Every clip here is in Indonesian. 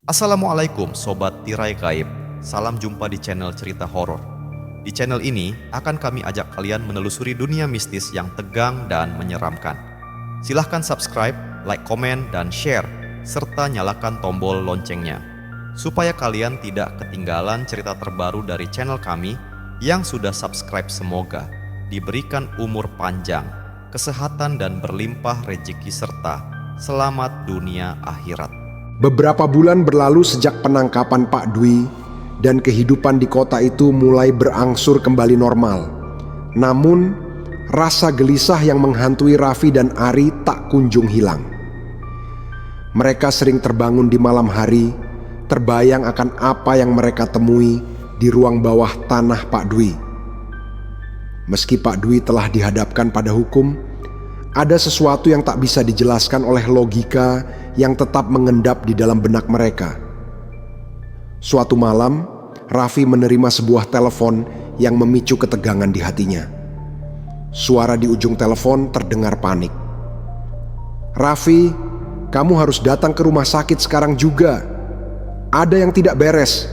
Assalamualaikum Sobat Tirai Gaib. Salam jumpa di channel cerita horor. Di channel ini akan kami ajak kalian menelusuri dunia mistis yang tegang dan menyeramkan. Silahkan subscribe, like, komen, dan share, serta nyalakan tombol loncengnya, supaya kalian tidak ketinggalan cerita terbaru dari channel kami. Yang sudah subscribe semoga diberikan umur panjang, kesehatan, dan berlimpah rezeki serta selamat dunia akhirat. Beberapa bulan berlalu sejak penangkapan Pak Dwi dan kehidupan di kota itu mulai berangsur kembali normal. Namun, rasa gelisah yang menghantui Raffi dan Ari tak kunjung hilang. Mereka sering terbangun di malam hari, terbayang akan apa yang mereka temui di ruang bawah tanah Pak Dwi. Meski Pak Dwi telah dihadapkan pada hukum, ada sesuatu yang tak bisa dijelaskan oleh logika yang tetap mengendap di dalam benak mereka. Suatu malam, Raffi menerima sebuah telepon yang memicu ketegangan di hatinya. Suara di ujung telepon terdengar panik. "Raffi, kamu harus datang ke rumah sakit sekarang juga. Ada yang tidak beres,"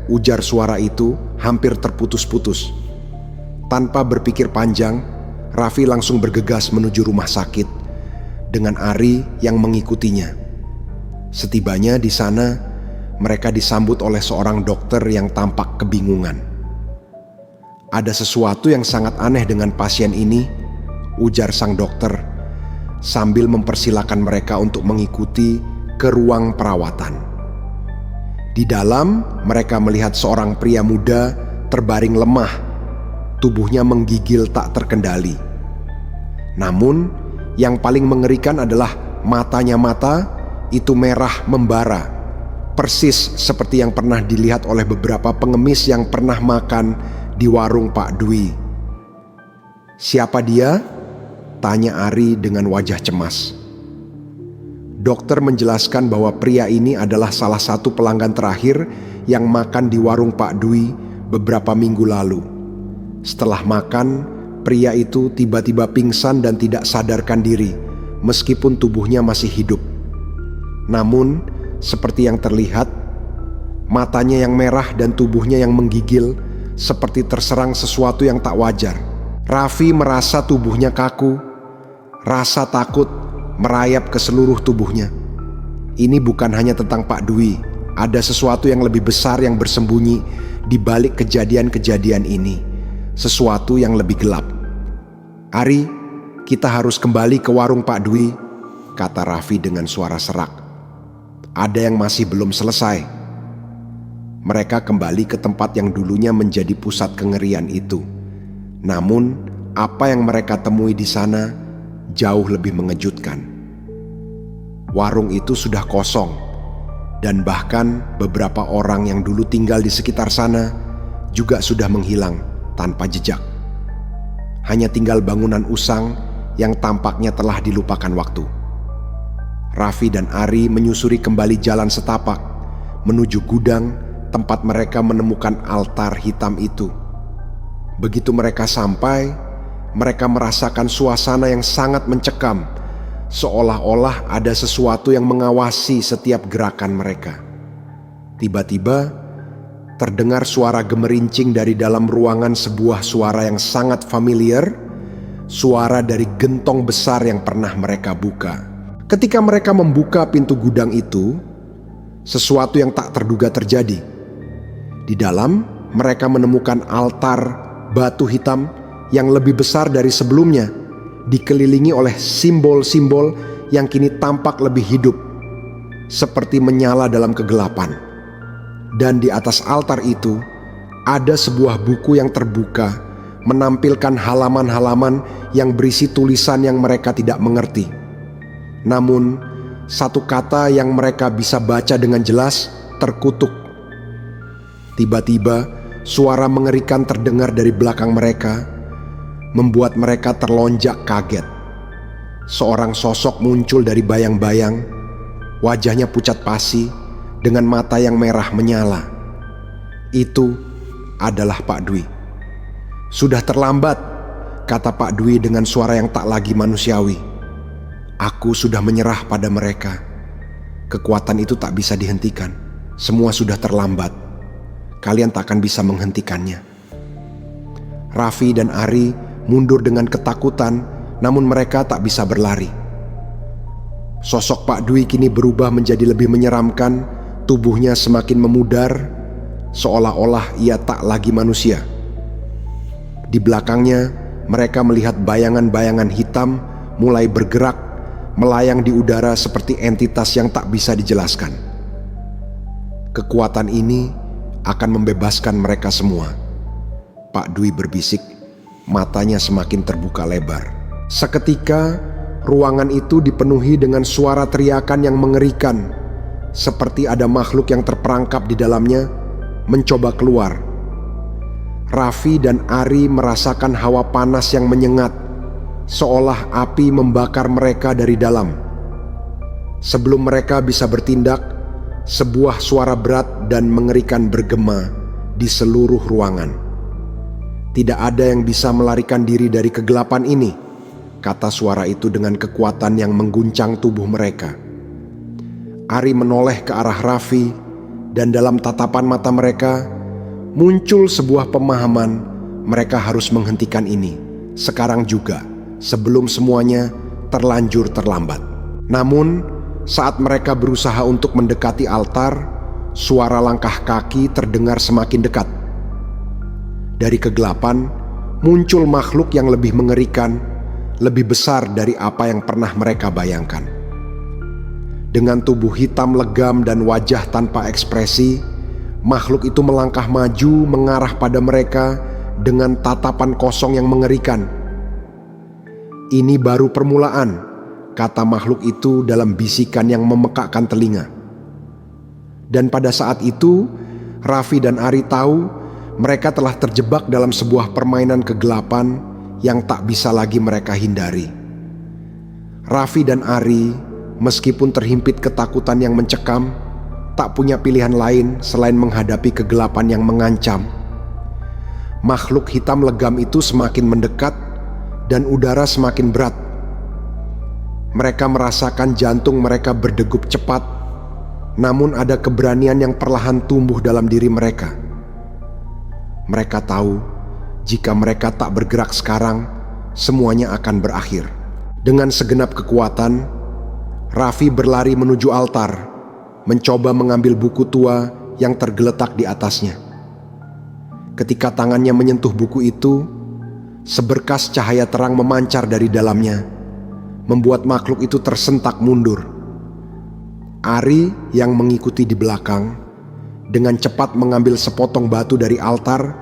ujar suara itu hampir terputus-putus. Tanpa berpikir panjang, Raffi langsung bergegas menuju rumah sakit dengan Ari yang mengikutinya. Setibanya di sana, mereka disambut oleh seorang dokter yang tampak kebingungan. "Ada sesuatu yang sangat aneh dengan pasien ini," ujar sang dokter sambil mempersilahkan mereka untuk mengikuti ke ruang perawatan. Di dalam, mereka melihat seorang pria muda terbaring lemah, tubuhnya menggigil tak terkendali. Namun, yang paling mengerikan adalah matanya itu merah membara, persis seperti yang pernah dilihat oleh beberapa pengemis yang pernah makan di warung Pak Dwi. "Siapa dia?" tanya Ari dengan wajah cemas. Dokter menjelaskan bahwa pria ini adalah salah satu pelanggan terakhir yang makan di warung Pak Dwi beberapa minggu lalu. Setelah makan, pria itu tiba-tiba pingsan dan tidak sadarkan diri, meskipun tubuhnya masih hidup. Namun, seperti yang terlihat, matanya yang merah dan tubuhnya yang menggigil seperti terserang sesuatu yang tak wajar. Raffi merasa tubuhnya kaku, rasa takut merayap ke seluruh tubuhnya. Ini bukan hanya tentang Pak Dwi, ada sesuatu yang lebih besar yang bersembunyi di balik kejadian-kejadian ini, sesuatu yang lebih gelap. "Ari, kita harus kembali ke warung Pak Dwi," kata Raffi dengan suara serak. "Ada yang masih belum selesai." Mereka kembali ke tempat yang dulunya menjadi pusat kengerian itu. Namun, apa yang mereka temui di sana jauh lebih mengejutkan. Warung itu sudah kosong, dan bahkan beberapa orang yang dulu tinggal di sekitar sana juga sudah menghilang tanpa jejak. Hanya tinggal bangunan usang yang tampaknya telah dilupakan waktu. Raffi dan Ari menyusuri kembali jalan setapak menuju gudang tempat mereka menemukan altar hitam itu. Begitu mereka sampai, mereka merasakan suasana yang sangat mencekam, seolah-olah ada sesuatu yang mengawasi setiap gerakan mereka. Tiba-tiba, terdengar suara gemerincing dari dalam ruangan, sebuah suara yang sangat familiar, suara dari gentong besar yang pernah mereka buka. Ketika mereka membuka pintu gudang itu, sesuatu yang tak terduga terjadi. Di dalam, mereka menemukan altar batu hitam yang lebih besar dari sebelumnya, dikelilingi oleh simbol-simbol yang kini tampak lebih hidup, seperti menyala dalam kegelapan. Dan di atas altar itu, ada sebuah buku yang terbuka, menampilkan halaman-halaman yang berisi tulisan yang mereka tidak mengerti. Namun, satu kata yang mereka bisa baca dengan jelas terkutuk. Tiba-tiba, suara mengerikan terdengar dari belakang mereka, membuat mereka terlonjak kaget. Seorang sosok muncul dari bayang-bayang, wajahnya pucat pasi dengan mata yang merah menyala. Itu adalah Pak Dwi. "Sudah terlambat," kata Pak Dwi dengan suara yang tak lagi manusiawi. "Aku sudah menyerah pada mereka. Kekuatan itu tak bisa dihentikan. Semua sudah terlambat. Kalian tak akan bisa menghentikannya. Raffi dan Ari mundur dengan ketakutan, namun mereka tak bisa berlari. Sosok Pak Dwi kini berubah menjadi lebih menyeramkan. Tubuhnya semakin memudar, seolah-olah ia tak lagi manusia. Di belakangnya, mereka melihat bayangan-bayangan hitam mulai bergerak, melayang di udara seperti entitas yang tak bisa dijelaskan. Kekuatan ini akan membebaskan mereka semua. Pak Dwi berbisik, matanya semakin terbuka lebar. Seketika, ruangan itu dipenuhi dengan suara teriakan yang mengerikan, seperti ada makhluk yang terperangkap di dalamnya mencoba keluar. Raffi dan Ari merasakan hawa panas yang menyengat, seolah api membakar mereka dari dalam. Sebelum mereka bisa bertindak, sebuah suara berat dan mengerikan bergema di seluruh ruangan. "Tidak ada yang bisa melarikan diri dari kegelapan ini," kata suara itu dengan kekuatan yang mengguncang tubuh mereka. Ari menoleh ke arah Raffi, dan dalam tatapan mata mereka muncul sebuah pemahaman mereka harus menghentikan ini sekarang juga, sebelum semuanya terlanjur terlambat. Namun, saat mereka berusaha untuk mendekati altar, suara langkah kaki terdengar semakin dekat. Dari kegelapan muncul makhluk yang lebih mengerikan, lebih besar dari apa yang pernah mereka bayangkan. Dengan tubuh hitam legam dan wajah tanpa ekspresi, makhluk itu melangkah maju mengarah pada mereka dengan tatapan kosong yang mengerikan. "Ini baru permulaan," kata makhluk itu dalam bisikan yang memekakkan telinga. Dan pada saat itu, Raffi dan Ari tahu mereka telah terjebak dalam sebuah permainan kegelapan yang tak bisa lagi mereka hindari. Raffi dan Ari, meskipun terhimpit ketakutan yang mencekam, tak punya pilihan lain selain menghadapi kegelapan yang mengancam. Makhluk hitam legam itu semakin mendekat dan udara semakin berat. Mereka merasakan jantung mereka berdegup cepat, namun ada keberanian yang perlahan tumbuh dalam diri mereka. Mereka tahu jika mereka tak bergerak sekarang, semuanya akan berakhir. Dengan segenap kekuatan, Raffi berlari menuju altar, mencoba mengambil buku tua yang tergeletak di atasnya. Ketika tangannya menyentuh buku itu, seberkas cahaya terang memancar dari dalamnya, membuat makhluk itu tersentak mundur. Ari yang mengikuti di belakang, dengan cepat mengambil sepotong batu dari altar,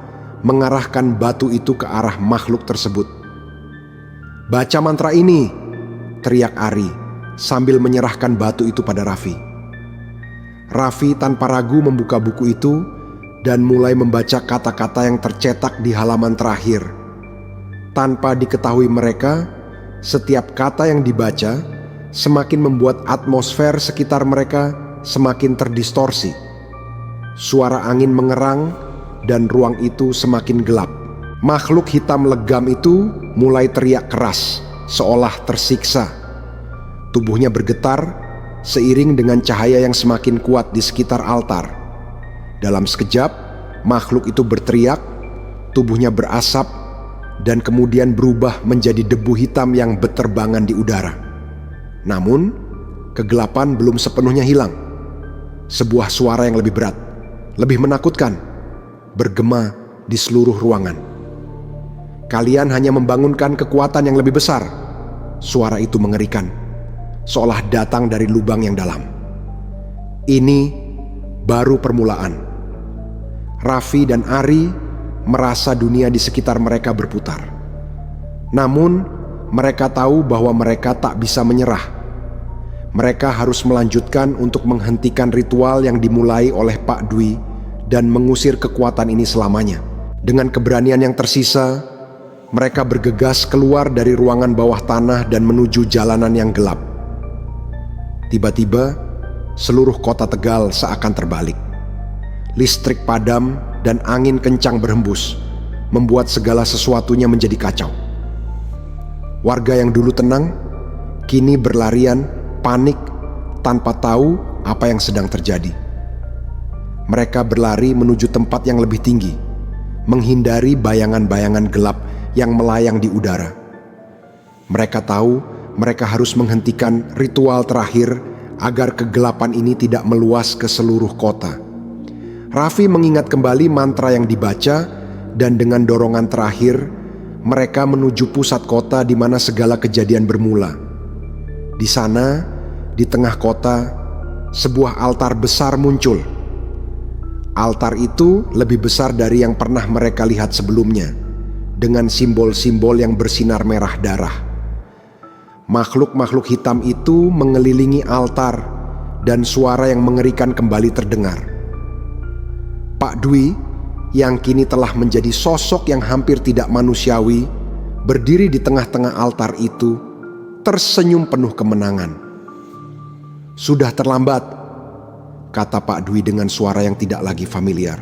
mengarahkan batu itu ke arah makhluk tersebut. "Baca mantra ini," teriak Ari sambil menyerahkan batu itu pada Raffi. Raffi tanpa ragu membuka buku itu dan mulai membaca kata-kata yang tercetak di halaman terakhir. Tanpa diketahui mereka, setiap kata yang dibaca semakin membuat atmosfer sekitar mereka semakin terdistorsi. Suara angin mengerang dan ruang itu semakin gelap. Makhluk hitam legam itu mulai teriak keras, seolah tersiksa. Tubuhnya bergetar seiring dengan cahaya yang semakin kuat di sekitar altar. Dalam sekejap, makhluk itu berteriak, tubuhnya berasap, dan kemudian berubah menjadi debu hitam yang berterbangan di udara. Namun, kegelapan belum sepenuhnya hilang. Sebuah suara yang lebih berat, lebih menakutkan, bergema di seluruh ruangan. "Kalian hanya membangunkan kekuatan yang lebih besar," suara itu mengerikan, seolah datang dari lubang yang dalam. "Ini baru permulaan." Raffi dan Ari merasa dunia di sekitar mereka berputar. Namun, mereka tahu bahwa mereka tak bisa menyerah. Mereka harus melanjutkan untuk menghentikan ritual yang dimulai oleh Pak Dwi dan mengusir kekuatan ini selamanya. Dengan keberanian yang tersisa, mereka bergegas keluar dari ruangan bawah tanah dan menuju jalanan yang gelap. Tiba-tiba, seluruh kota Tegal seakan terbalik. Listrik padam dan angin kencang berhembus, membuat segala sesuatunya menjadi kacau. Warga yang dulu tenang, kini berlarian, panik, tanpa tahu apa yang sedang terjadi. Mereka berlari menuju tempat yang lebih tinggi, menghindari bayangan-bayangan gelap yang melayang di udara. Mereka tahu mereka harus menghentikan ritual terakhir agar kegelapan ini tidak meluas ke seluruh kota. Raffi mengingat kembali mantra yang dibaca, dan dengan dorongan terakhir, mereka menuju pusat kota di mana segala kejadian bermula. Di sana, di tengah kota, sebuah altar besar muncul. Altar itu lebih besar dari yang pernah mereka lihat sebelumnya, dengan simbol-simbol yang bersinar merah darah. Makhluk-makhluk hitam itu mengelilingi altar, dan suara yang mengerikan kembali terdengar. Pak Dwi, yang kini telah menjadi sosok yang hampir tidak manusiawi, berdiri di tengah-tengah altar itu, tersenyum penuh kemenangan. "Sudah terlambat," kata Pak Dwi dengan suara yang tidak lagi familiar.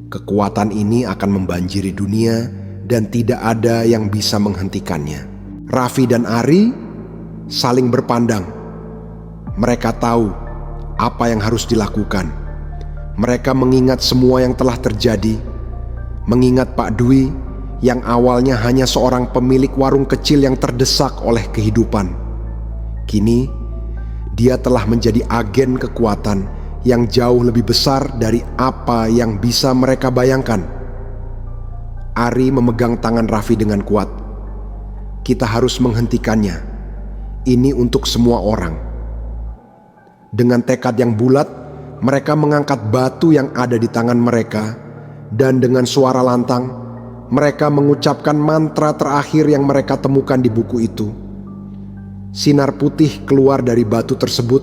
"Kekuatan ini akan membanjiri dunia dan tidak ada yang bisa menghentikannya." Raffi dan Ari saling berpandang. Mereka tahu apa yang harus dilakukan. Mereka mengingat semua yang telah terjadi, mengingat Pak Dwi yang awalnya hanya seorang pemilik warung kecil yang terdesak oleh kehidupan. Kini, dia telah menjadi agen kekuatan yang jauh lebih besar dari apa yang bisa mereka bayangkan. Ari memegang tangan Raffi dengan kuat. "Kita harus menghentikannya. Ini untuk semua orang." Dengan tekad yang bulat, mereka mengangkat batu yang ada di tangan mereka, dan dengan suara lantang, mereka mengucapkan mantra terakhir yang mereka temukan di buku itu. Sinar putih keluar dari batu tersebut,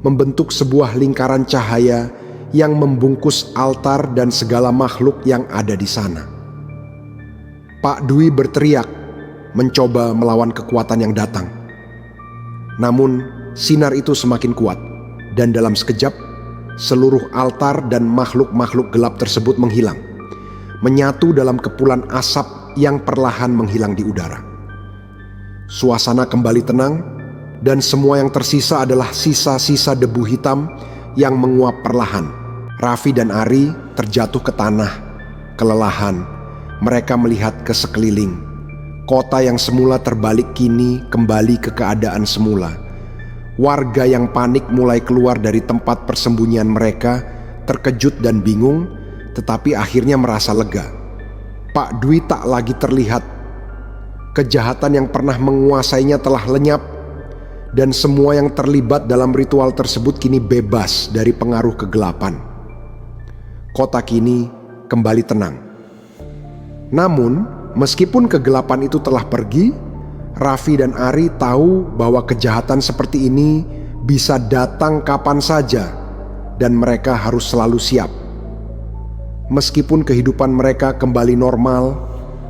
membentuk sebuah lingkaran cahaya yang membungkus altar dan segala makhluk yang ada di sana. Pak Dwi berteriak, mencoba melawan kekuatan yang datang. Namun, sinar itu semakin kuat, dan dalam sekejap, seluruh altar dan makhluk-makhluk gelap tersebut menghilang, menyatu dalam kepulan asap yang perlahan menghilang di udara. Suasana kembali tenang, dan semua yang tersisa adalah sisa-sisa debu hitam yang menguap perlahan. Raffi dan Ari terjatuh ke tanah, kelelahan. Mereka melihat ke sekeliling. Kota yang semula terbalik kini kembali ke keadaan semula. Warga yang panik mulai keluar dari tempat persembunyian mereka, terkejut dan bingung, tetapi akhirnya merasa lega. Pak Dwi tak lagi terlihat. Kejahatan yang pernah menguasainya telah lenyap, dan semua yang terlibat dalam ritual tersebut kini bebas dari pengaruh kegelapan. Kota kini kembali tenang. Namun, meskipun kegelapan itu telah pergi, Raffi dan Ari tahu bahwa kejahatan seperti ini bisa datang kapan saja, dan mereka harus selalu siap. Meskipun kehidupan mereka kembali normal,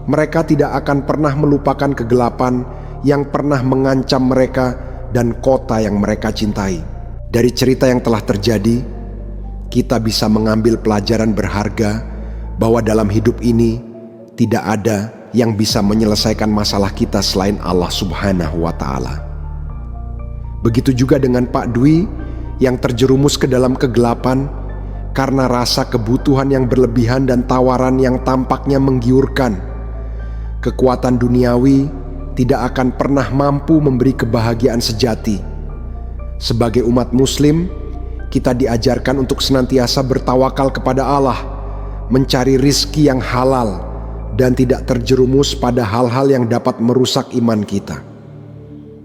mereka tidak akan pernah melupakan kegelapan yang pernah mengancam mereka dan kota yang mereka cintai. Dari cerita yang telah terjadi, kita bisa mengambil pelajaran berharga bahwa dalam hidup ini tidak ada yang bisa menyelesaikan masalah kita selain Allah Subhanahu wa Ta'ala. Begitu juga dengan Pak Dwi yang terjerumus ke dalam kegelapan karena rasa kebutuhan yang berlebihan dan tawaran yang tampaknya menggiurkan. Kekuatan duniawi tidak akan pernah mampu memberi kebahagiaan sejati. Sebagai umat Muslim, kita diajarkan untuk senantiasa bertawakal kepada Allah, mencari rizki yang halal, dan tidak terjerumus pada hal-hal yang dapat merusak iman kita.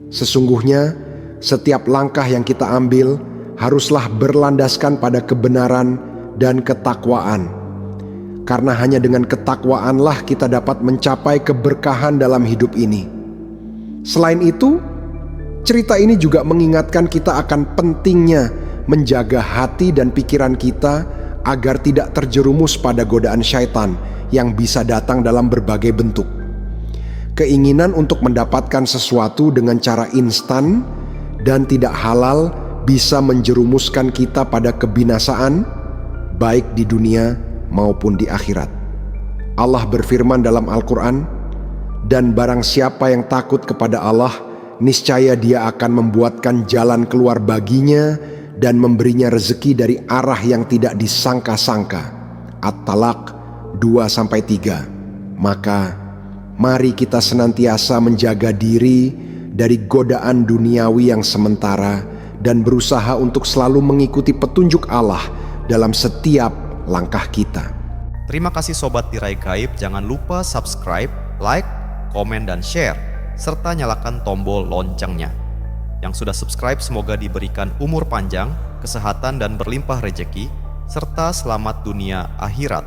Sesungguhnya, setiap langkah yang kita ambil haruslah berlandaskan pada kebenaran dan ketakwaan. Karena hanya dengan ketakwaanlah kita dapat mencapai keberkahan dalam hidup ini. Selain itu, cerita ini juga mengingatkan kita akan pentingnya menjaga hati dan pikiran kita agar tidak terjerumus pada godaan syaitan yang bisa datang dalam berbagai bentuk. Keinginan untuk mendapatkan sesuatu dengan cara instan dan tidak halal bisa menjerumuskan kita pada kebinasaan, baik di dunia maupun di akhirat. Allah berfirman dalam Al-Quran, "Dan barang siapa yang takut kepada Allah, niscaya Dia akan membuatkan jalan keluar baginya dan memberinya rezeki dari arah yang tidak disangka-sangka. At-Talaq 2-3. Maka mari kita senantiasa menjaga diri dari godaan duniawi yang sementara dan berusaha untuk selalu mengikuti petunjuk Allah dalam setiap langkah kita. Terima kasih Sobat Tirai Gaib, jangan lupa subscribe, like, komen, dan share, serta nyalakan tombol loncengnya. Yang sudah subscribe semoga diberikan umur panjang, kesehatan, dan berlimpah rejeki, serta selamat dunia akhirat.